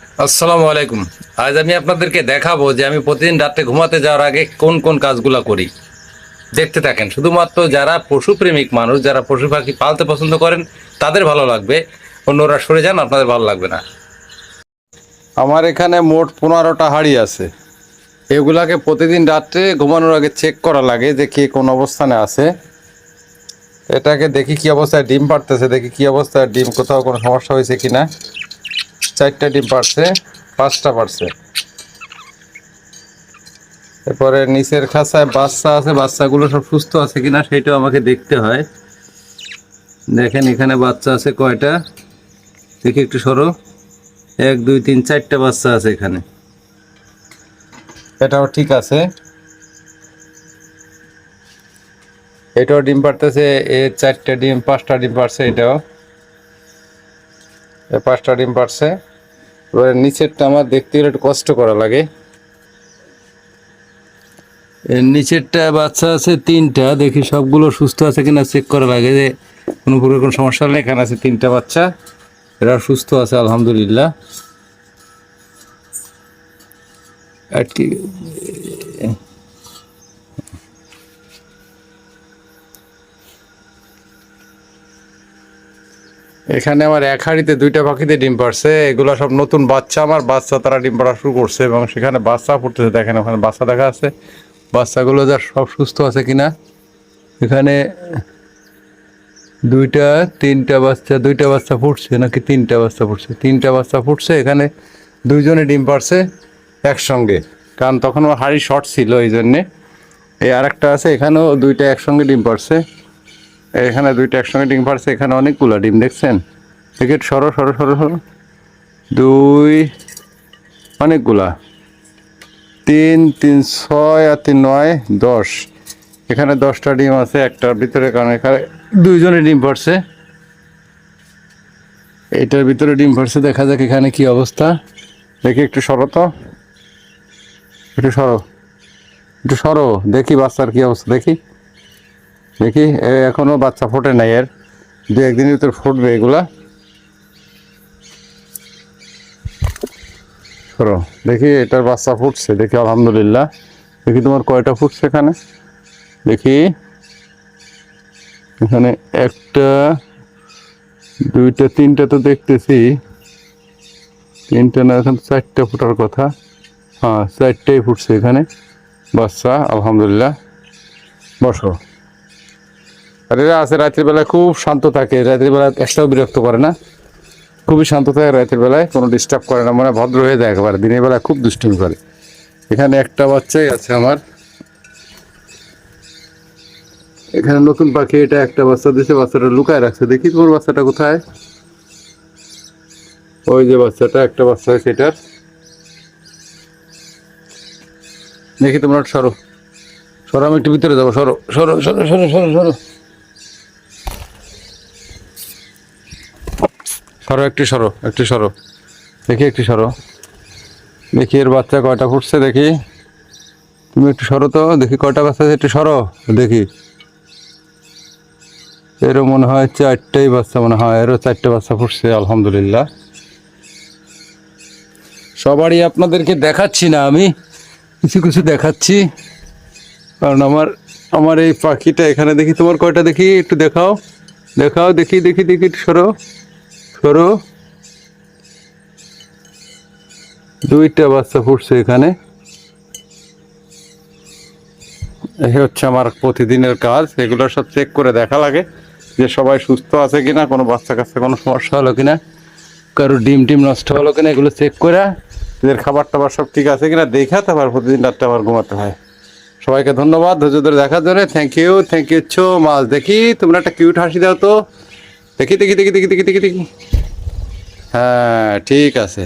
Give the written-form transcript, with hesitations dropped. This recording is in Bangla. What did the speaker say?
আসসালামু আলাইকুম। আজ আমি আপনাদেরকে দেখাবো যে আমি প্রতিদিন রাত্রে ঘুমাতে যাওয়ার আগে কোন কোন কাজগুলো করি। দেখতে থাকেন। শুধুমাত্র যারা পশুপ্রেমিক মানুষ, যারা পশু পাখি পালতে পছন্দ করেন তাদের ভালো লাগবে, অন্যরা সরে যান, আপনাদের ভালো লাগবে না। আমার এখানে মোট 15টা হাঁড়ি আছে। এগুলাকে প্রতিদিন রাত্রে ঘুমানোর আগে চেক করা লাগে যে কে কোন অবস্থানে আছে। এটাকে দেখি কি অবস্থায় ডিম পাড়তেছে, দেখি কি অবস্থায় ডিম, কোথাও কোনো সমস্যা হয়েছে কিনা। 4টা ডিম পাড়ছে, 5টা পাড়ছে। এরপরে নিচের খাঁচায় বাচ্চা আছে, বাচ্চাগুলো সব সুস্থ আছে কিনা সেটাও আমাকে দেখতে হয়। দেখেন এখানে বাচ্চা আছে কয়টা, দেখি একটু সরো। 1 2 3 4টা বাচ্চা আছে এখানে, এটাও ঠিক আছে। এটাও ডিম পাড়তেছে, 4টা ডিম, 5টা ডিম পাড়ছে, এটাও 5টা ডিম পাড়ছে। এবারে নিচেরটা আমার দেখতে গেলে একটু কষ্ট করা লাগে। এর নিচেরটা বাচ্চা আছে 3টা, দেখি সবগুলো সুস্থ আছে কিনা চেক করা লাগে যে কোনো প্রকার কোনো সমস্যা নেই। এখানে আছে 3টা বাচ্চা, এরা সুস্থ আছে আলহামদুলিল্লাহ। আর কি এখানে আমার এক হাঁড়িতে 2টা পাখিতে ডিম পাড়ছে। এগুলো সব নতুন বাচ্চা, আমার বাচ্চা তারা ডিম পাড়া শুরু করছে এবং সেখানে বাচ্চা ফুটতেছে। দেখেন ওখানে বাচ্চা দেখা আছে, বাচ্চাগুলো যা সব সুস্থ আছে কিনা। এখানে 2টা 3টা বাচ্চা, 2টা বাচ্চা ফুটছে নাকি 3টা বাচ্চা ফুটছে, 3টা বাচ্চা ফুটছে। এখানে 2জনে ডিম পাড়ছে একসঙ্গে, কারণ তখন আমার হাঁড়ি শর্ট ছিল এই জন্যে। এই আরেকটা আছে, এখানেও 2টা একসঙ্গে ডিম পাড়ছে। এখানে 2টা একসঙ্গে ডিম পাড়ছে, এখানে অনেকগুলো ডিম দেখছেন। দেখে সরো সরো সরো সরো, 2 অনেকগুলা, 3 3 6 আর 3 9 10। এখানে 10টা ডিম আছে একটার ভিতরে, কারণ এখানে 2জনে ডিম পাড়ছে। এটার ভিতরে ডিম পাড়ছে, দেখা যাক এখানে কি অবস্থা। দেখি একটু সরো তো, একটু সরো, একটু সরো, দেখি বাচ্চার কি অবস্থা। দেখি দেখি এখনো বাচ্চা ফোটে নাই, এর 2-1 দিনের ভিতরে ফুটবে এগুলা। সরো, দেখি এটার বাচ্চা ফুটছে, দেখি আলহামদুলিল্লাহ। দেখি তোমার কয়টা ফুটছে এখানে, দেখি এখানে 1টা 2টা 3টা তো দেখতেছি, 3টা না, এখন 4টা ফুটার কথা। হ্যাঁ 4টাই ফুটছে এখানে বাচ্চা আলহামদুলিল্লাহ। বসো। আর এরা আছে রাতের বেলায় খুব শান্ত থাকে, রাতের বেলায় একটাও বিরক্ত করে না, খুবই শান্ত থাকে রাতের বেলায়, কোনো ডিস্টার্ব করে না, মানে ভদ্র হয়ে যায় একেবারে। দিনের বেলায় খুব দুষ্টুমি করে। এখানে একটা বাচ্চাই আছে আমার। এখানে নতুন পাখি, এটা একটা বাচ্চা দিয়েছে, বাচ্চাটা লুকায় রাখছে। দেখি তোমার বাচ্চাটা কোথায়, ওই যে বাচ্চাটা, একটা বাচ্চা হয়েছে এটার। দেখি তোমরা সরো সরো, আমি একটু ভিতরে যাবো, সরো সরো সরো সরো সরো সরো সরো, একটু সরো, একটু সরো, দেখি একটু সরো। দেখি এর বাচ্চা কয়টা ফুটছে, দেখি তুমি একটু সরো তো, দেখি কয়টা বাচ্চা আছে, একটু সরো দেখি। এরও মনে হয় 4টাই বাচ্চা, মনে হয় এরও 4টে বাচ্চা ফুটছে আলহামদুলিল্লাহ। সবারই আপনাদেরকে দেখাচ্ছি না, আমি কিছু কিছু দেখাচ্ছি, কারণ আমার আমার এই পাখিটা এখানে। দেখি তোমার কয়টা, দেখি একটু দেখাও, দেখাও, দেখি দেখি দেখি, একটু সরো সরো। 2টা বাচ্চা ফুটছে এখানে। এই হচ্ছে আমার প্রতিদিনের কাজ। এগুলো সব চেক করে দেখা লাগে যে সবাই সুস্থ আছে কিনা, কোনো বাচ্চা কাচ্চা কোনো সমস্যা হলো কিনা, কারো ডিম টিম নষ্ট হলো কিনা, এগুলো চেক করে এদের খাবার টাবার সব ঠিক আছে কিনা দেখা তারপর প্রতিদিন রাতটা আবার ঘুমাতে হয়। সবাইকে ধন্যবাদ ধৈর্য ধরে দেখার জন্য। Thank you so much. দেখি তোমরা একটা কিউট হাসি দাও তো, দেখি দেখি দেখি দেখি দেখি দেখি দেখি। হ্যাঁ ঠিক আছে।